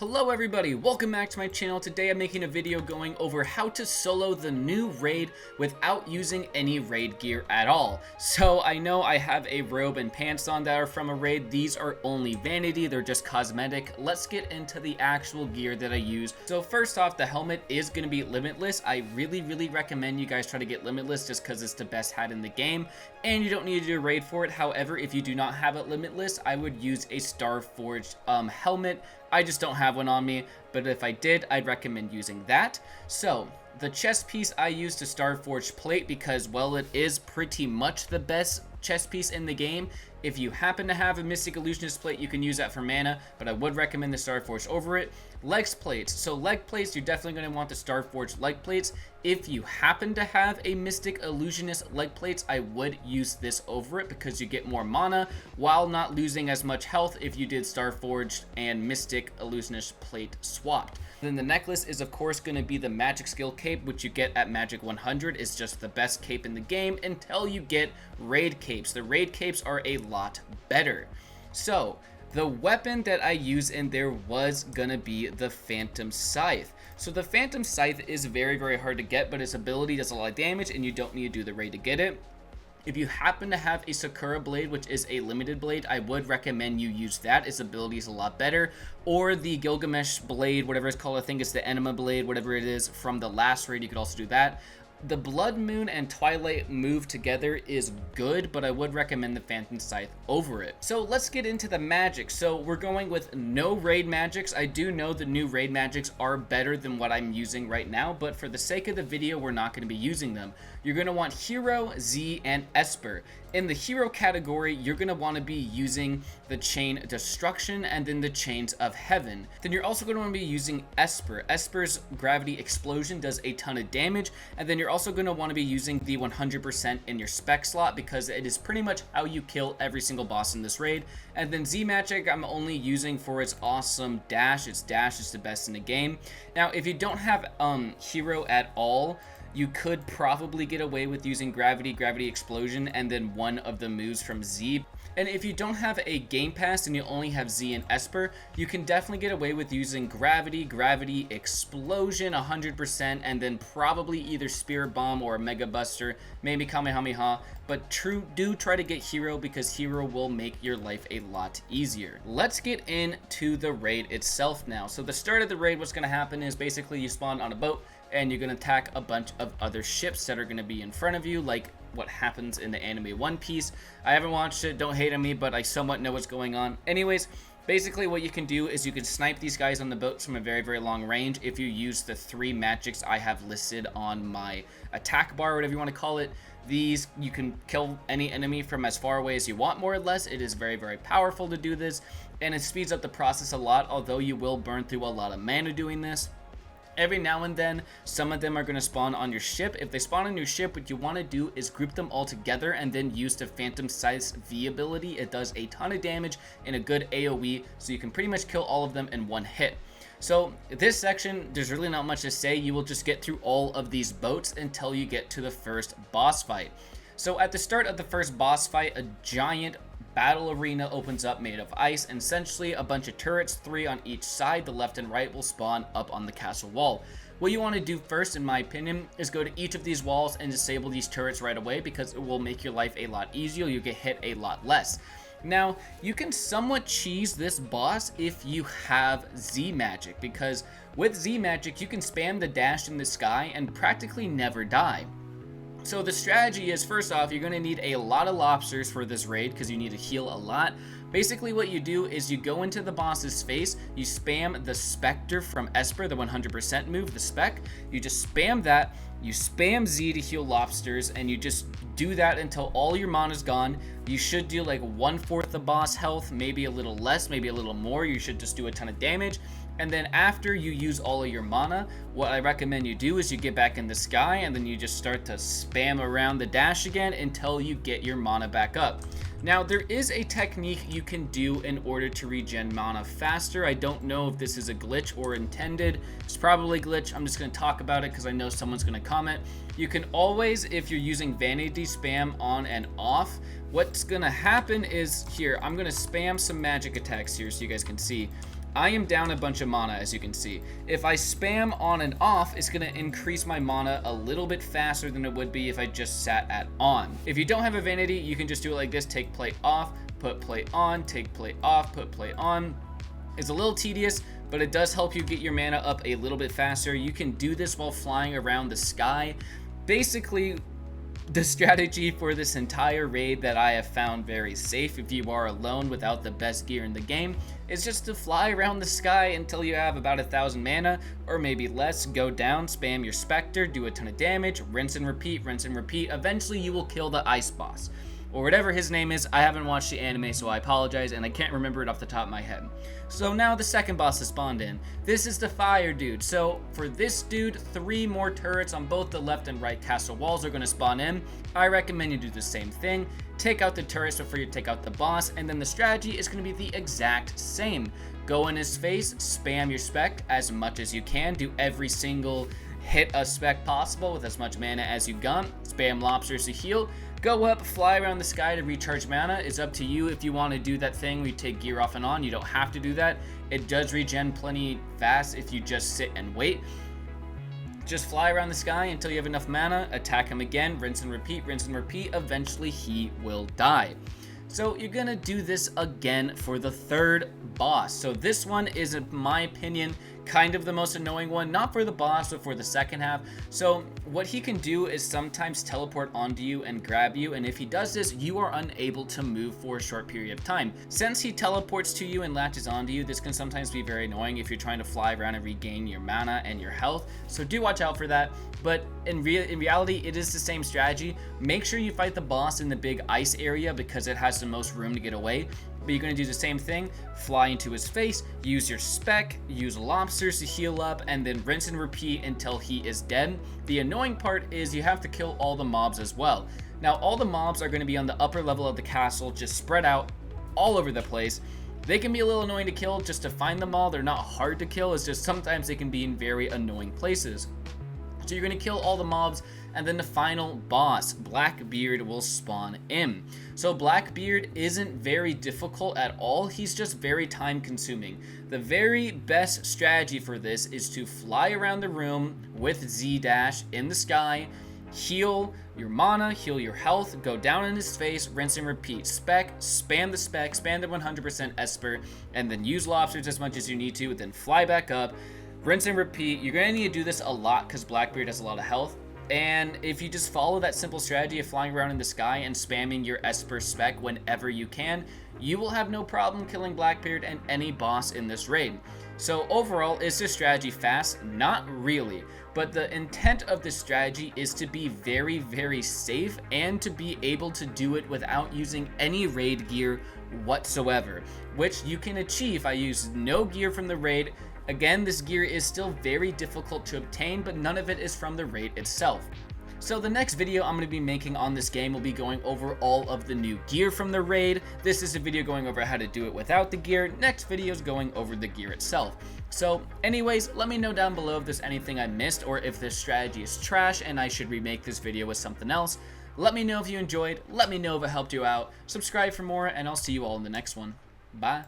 Hello everybody, welcome back to my channel. Today I'm making a video going over how to solo the new raid without using any raid gear at all. So I know I have a robe and pants on that are from a raid. These are only vanity, they're just cosmetic. Let's get into the actual gear that I use. So first off, the helmet is going to be limitless. I really recommend you guys try to get limitless just because it's the best hat in the game and you don't need to do a raid for it. However, if you do not have it limitless, I would use a star forged helmet. I just don't have one on me, but if I did, I'd recommend using that. So the chest piece I use to Starforged plate because, well, it is pretty much the best chest piece in the game. If you happen to have a Mystic Illusionist plate, you can use that for mana, but I would recommend the Starforged over it. Legs plates. So leg plates, you're definitely going to want the Starforged leg plates. If you happen to have a Mystic Illusionist leg plates, I would use this over it because you get more mana while not losing as much health if you did Starforged and Mystic Illusionist plate swapped. Then the necklace is of course going to be the magic skill cape, which you get at magic 100. It's just the best cape in the game until you get raid capes. The raid capes are a lot better. So the weapon that I use in there was gonna be the Phantom Scythe. So the Phantom Scythe is very hard to get, but its ability does a lot of damage and you don't need to do the raid to get it. If you happen to have a Sakura blade, which is a limited blade, I would recommend you use that. Its ability is a lot better. Or the Gilgamesh blade, whatever it's called. I think it's the Enema blade, whatever it is from the last raid. You could also do that. The Blood Moon and Twilight move together is good, but I would recommend the Phantom Scythe over it. So let's get into the magic. So we're going with no raid magics. I do know the new raid magics are better than what I'm using right now, but for the sake of the video, we're not going to be using them. You're going to want Hero, Z, and Esper. In the Hero category, you're going to want to be using the Chain Destruction and then the Chains of Heaven. Then you're also going to want to be using Esper. Esper's Gravity Explosion does a ton of damage, and then you're also going to want to be using the 100% in your spec slot because it is pretty much how you kill every single boss in this raid. And then Z Magic I'm only using for its awesome dash. Its dash is the best in the game. Now, if you don't have Hero at all, you could probably get away with using Gravity Explosion, and then one of the moves from Z. And if you don't have a Game Pass and you only have Z and Esper, you can definitely get away with using Gravity Explosion 100%, and then probably either Spirit Bomb or Mega Buster, maybe Kamehameha. But do try to get Hero because Hero will make your life a lot easier. Let's get into the raid itself now. So the start of the raid, what's going to happen is basically you spawn on a boat and you're going to attack a bunch of other ships that are going to be in front of you, like what happens in the anime One Piece. I haven't watched it, don't hate on me, but I somewhat know what's going on. Anyways, basically what you can do is you can snipe these guys on the boats from a very long range if you use the 3 magics I have listed on my attack bar, whatever you want to call it. These, you can kill any enemy from as far away as you want, more or less. It is very powerful to do this, and it speeds up the process a lot, although you will burn through a lot of mana doing this. Every now and then, some of them are going to spawn on your ship. If they spawn on your ship, what you want to do is group them all together and then use the Phantom Scythe's V ability. It does a ton of damage in a good AoE, so you can pretty much kill all of them in one hit. So this section, there's really not much to say. You will just get through all of these boats until you get to the first boss fight. So at the start of the first boss fight, a giant battle arena opens up made of ice, and essentially a bunch of turrets, 3 on each side, the left and right, will spawn up on the castle wall. What you want to do first, in my opinion, is go to each of these walls and disable these turrets right away because it will make your life a lot easier. You get hit a lot less. Now, you can somewhat cheese this boss if you have Z Magic, because with Z Magic you can spam the dash in the sky and practically never die. So the strategy is, first off, you're going to need a lot of lobsters for this raid because you need to heal a lot. Basically what you do is you go into the boss's face, you spam the Spectre from Esper, the 100% move, the spec. You just spam that, you spam Z to heal lobsters, and you just do that until all your mana's gone. You should do like 1/4 the boss health, maybe a little less, maybe a little more. You should just do a ton of damage. And then after you use all of your mana, what I recommend you do is you get back in the sky and then you just start to spam around the dash again until you get your mana back up. Now, there is a technique you can do in order to regen mana faster. I don't know if this is a glitch or intended. It's probably a glitch. I'm just going to talk about it because I know someone's going to comment. You can always, if you're using vanity spam on and off, what's going to happen is here, I'm going to spam some magic attacks here so you guys can see. I am down a bunch of mana, as you can see. If I spam on and off, it's going to increase my mana a little bit faster than it would be if I just sat at on. If you don't have a vanity, you can just do it like this. Take play off, put play on, take play off, put play on. It's a little tedious, but it does help you get your mana up a little bit faster. You can do this while flying around the sky. Basically, the strategy for this entire raid that I have found very safe if you are alone without the best gear in the game is just to fly around the sky until you have about 1,000 mana or maybe less. Go down, spam your Spectre, do a ton of damage, rinse and repeat, rinse and repeat. Eventually you will kill the ice boss or whatever his name is. I haven't watched the anime, so I apologize, and I can't remember it off the top of my head. So now the second boss has spawned in. This is the fire dude. So for this dude, 3 more turrets on both the left and right castle walls are going to spawn in. I recommend you do the same thing. Take out the turrets before you take out the boss, and then the strategy is going to be the exact same. Go in his face, spam your spec as much as you can, do every single hit a spec possible with as much mana as you got, spam lobsters to heal, go up, fly around the sky to recharge mana. It's up to you if you want to do that thing where you take gear off and on. You don't have to do that. It does regen plenty fast if you just sit and wait. Just fly around the sky until you have enough mana, attack him again, rinse and repeat, rinse and repeat. Eventually he will die. So you're gonna do this again for the third boss. So this one is, in my opinion, kind of the most annoying one, not for the boss, but for the second half. So what he can do is sometimes teleport onto you and grab you, and if he does this, you are unable to move for a short period of time. Since he teleports to you and latches onto you, this can sometimes be very annoying if you're trying to fly around and regain your mana and your health, so do watch out for that. But in reality, it is the same strategy. Make sure you fight the boss in the big ice area because it has the most room to get away. But you're going to do the same thing, fly into his face, use your spec, use lobsters to heal up, and then rinse and repeat until he is dead. The annoying part is you have to kill all the mobs as well. Now, all the mobs are going to be on the upper level of the castle, just spread out all over the place. They can be a little annoying to kill just to find them all. They're not hard to kill, it's just sometimes they can be in very annoying places. So you're going to kill all the mobs, and then the final boss, Blackbeard, will spawn in. So Blackbeard isn't very difficult at all, he's just very time consuming. The very best strategy for this is to fly around the room with Z-dash in the sky, heal your mana, heal your health, go down in his face, rinse and repeat. Spam the 100% Esper, and then use lobsters as much as you need to, then fly back up. Rinse and repeat. You're going to need to do this a lot because Blackbeard has a lot of health. And if you just follow that simple strategy of flying around in the sky and spamming your Esper spec whenever you can, you will have no problem killing Blackbeard and any boss in this raid. So overall, is this strategy fast? Not really. But the intent of this strategy is to be very, very safe and to be able to do it without using any raid gear whatsoever, which you can achieve if I use no gear from the raid. Again, this gear is still very difficult to obtain, but none of it is from the raid itself. So the next video I'm going to be making on this game will be going over all of the new gear from the raid. This is a video going over how to do it without the gear. Next video is going over the gear itself. So anyways, let me know down below if there's anything I missed or if this strategy is trash and I should remake this video with something else. Let me know if you enjoyed. Let me know if it helped you out. Subscribe for more, and I'll see you all in the next one. Bye.